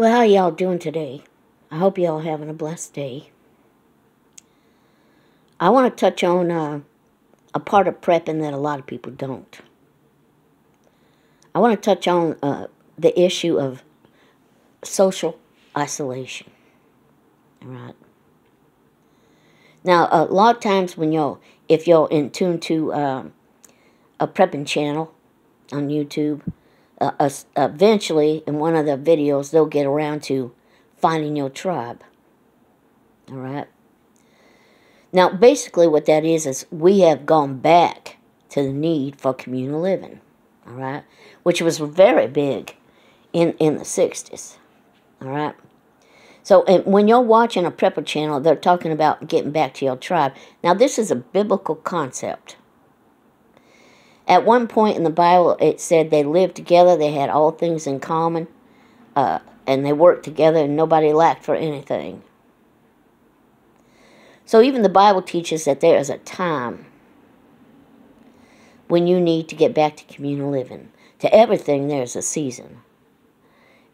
Well, how y'all doing today? I hope y'all having a blessed day. I want to touch on a part of prepping that a lot of people don't. I want to touch on the issue of social isolation. All right. Now, a lot of times if you're in tune to a prepping channel on YouTube, eventually in one of the videos they'll get around to finding your tribe. All right. Now, basically what that is we have gone back to the need for communal living, all right, which was very big in the 60s, all right. So when you're watching a prepper channel, they're talking about getting back to your tribe. Now, this is a biblical concept. At one point in the Bible, it said they lived together, they had all things in common, and they worked together, and nobody lacked for anything. So even the Bible teaches that there is a time when you need to get back to communal living. To everything there's a season,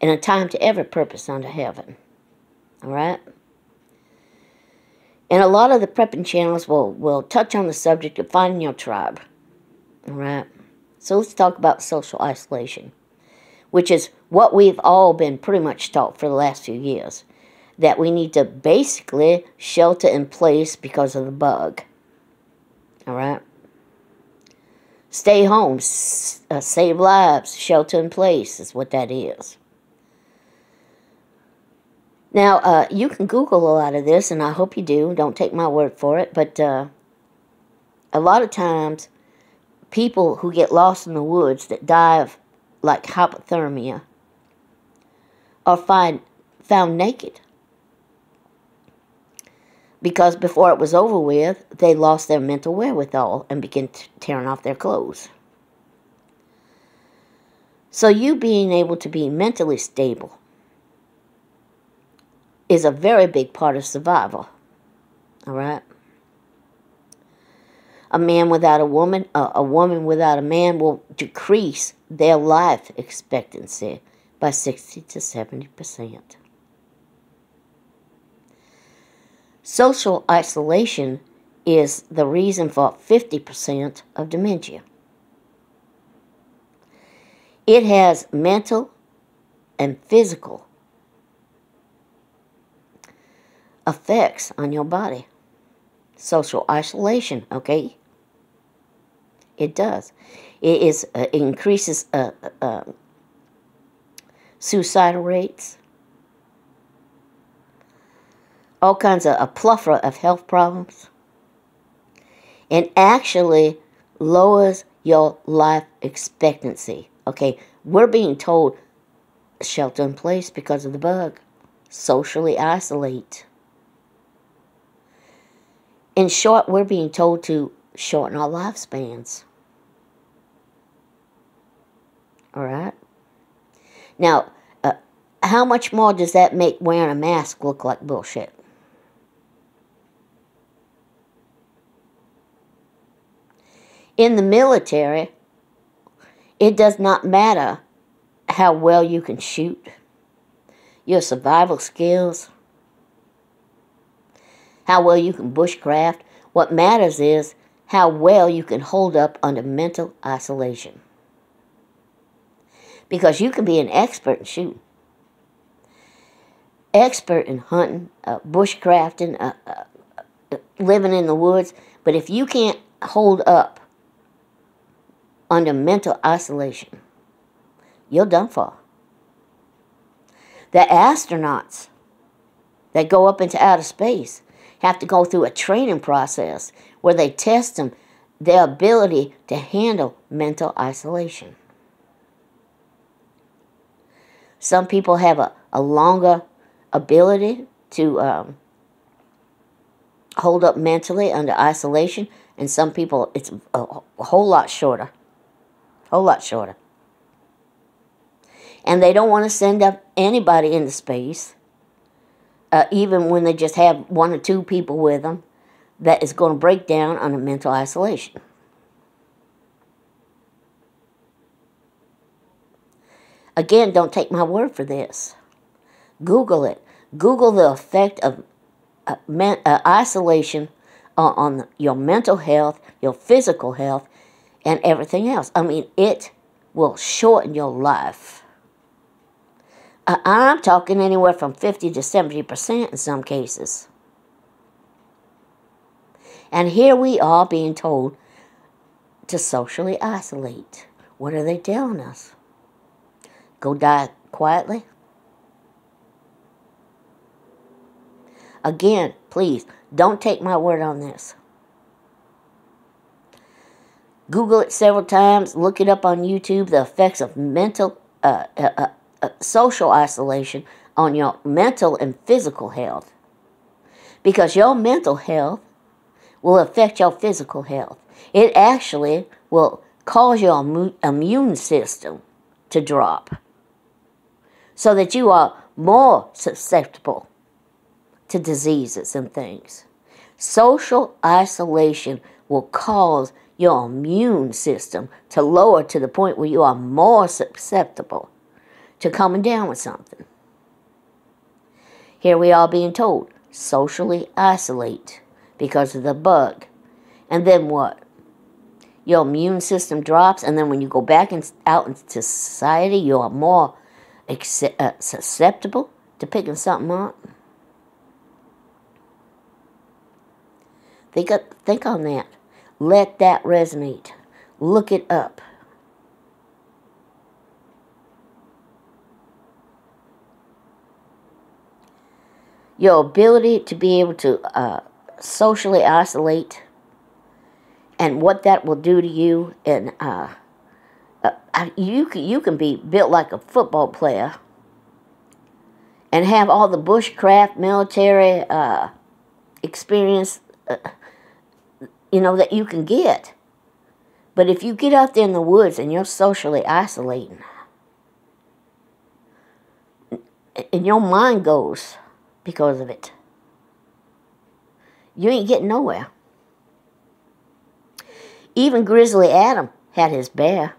and a time to every purpose under heaven. All right? And a lot of the prepping channels will touch on the subject of finding your tribe. All right? So let's talk about social isolation, which is what we've all been pretty much taught for the last few years. That we need to basically shelter in place because of the bug. All right? Stay home, save lives, shelter in place is what that is. Now, you can Google a lot of this, and I hope you do. Don't take my word for it. But a lot of times, people who get lost in the woods that die of, like, hypothermia are found naked. Because before it was over with, they lost their mental wherewithal and began tearing off their clothes. So you being able to be mentally stable is a very big part of survival. All right? A man without a woman without a man will decrease their life expectancy by 60 to 70%. Social isolation is the reason for 50% of dementia. It has mental and physical effects on your body. Social isolation, okay? It does. It increases suicidal rates. All kinds of a plethora of health problems, and actually lowers your life expectancy. Okay, we're being told shelter in place because of the bug. Socially isolate. In short, we're being told to shorten our lifespans. All right? Now, how much more does that make wearing a mask look like bullshit? In the military, it does not matter how well you can shoot, your survival skills, how well you can bushcraft. What matters is how well you can hold up under mental isolation. Because you can be an expert in shooting, expert in hunting, bushcrafting, living in the woods, but if you can't hold up under mental isolation, you're done for. The astronauts that go up into outer space have to go through a training process where they test them, their ability to handle mental isolation. Some people have a longer ability to hold up mentally under isolation, and some people it's a whole lot shorter. Whole lot shorter. And they don't want to send up anybody into space, even when they just have one or two people with them, that is going to break down under mental isolation. Again, don't take my word for this. Google it. Google the effect of isolation on your mental health, your physical health, and everything else. I mean, it will shorten your life. I'm talking anywhere from 50 to 70% in some cases. And here we are being told to socially isolate. What are they telling us? Go die quietly? Again, please, don't take my word on this. Google it several times. Look it up on YouTube, the effects of mental, social isolation on your mental and physical health. Because your mental health will affect your physical health. It actually will cause your immune system to drop so that you are more susceptible to diseases and things. Social isolation will cause your immune system to lower to the point where you are more susceptible to coming down with something. Here we are being told, socially isolate because of the bug. And then what? Your immune system drops, and then when you go back out into society, you are more susceptible to picking something up. Think on that. Let that resonate. Look it up. Your ability to be able to socially isolate and what that will do to you, and you can be built like a football player and have all the bushcraft military experience that you can get. But if you get out there in the woods and you're socially isolating, and your mind goes because of it, you ain't getting nowhere. Even Grizzly Adam had his bear.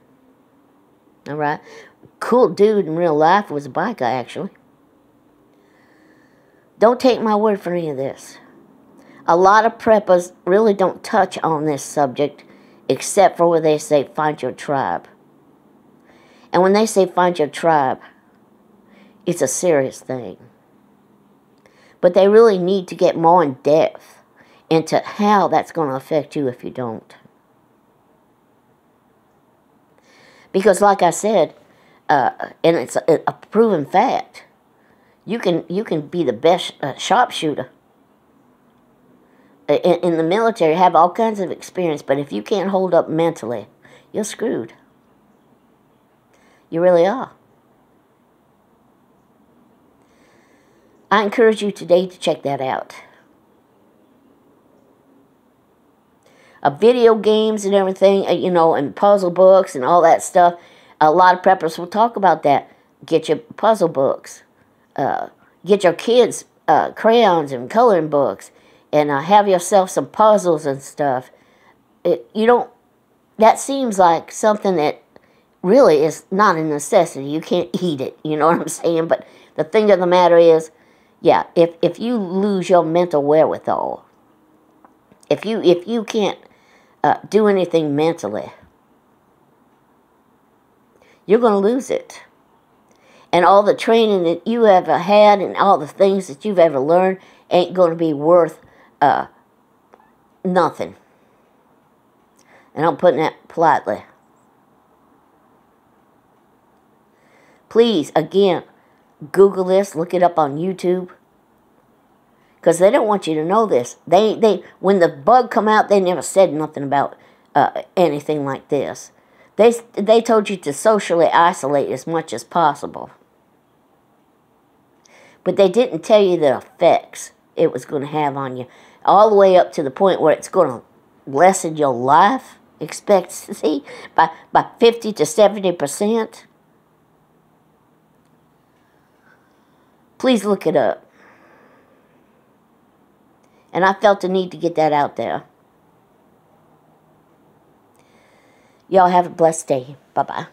All right? Cool dude in real life, was a biker, actually. Don't take my word for any of this. A lot of preppers really don't touch on this subject except for where they say, find your tribe. And when they say find your tribe, it's a serious thing. But they really need to get more in depth into how that's going to affect you if you don't. Because like I said, and it's a proven fact, you can be the best sharpshooter in the military, have all kinds of experience, but if you can't hold up mentally, you're screwed. You really are. I encourage you today to check that out. Video games and everything, and puzzle books and all that stuff. A lot of preppers will talk about that. Get your puzzle books. Get your kids crayons and coloring books. And have yourself some puzzles and stuff. That seems like something that really is not a necessity. You can't eat it, you know what I'm saying? But the thing of the matter is, yeah, if you lose your mental wherewithal, if you can't do anything mentally, you're going to lose it. And all the training that you ever had and all the things that you've ever learned ain't going to be worth nothing. And I'm putting that politely. Please, again, Google this, look it up on YouTube. Because they don't want you to know this. When the bug come out, they never said nothing about anything like this. They told you to socially isolate as much as possible. But they didn't tell you the effects it was going to have on you. All the way up to the point where it's going to lessen your life expectancy by 50 to 70%. Please look it up. And I felt the need to get that out there. Y'all have a blessed day. Bye-bye.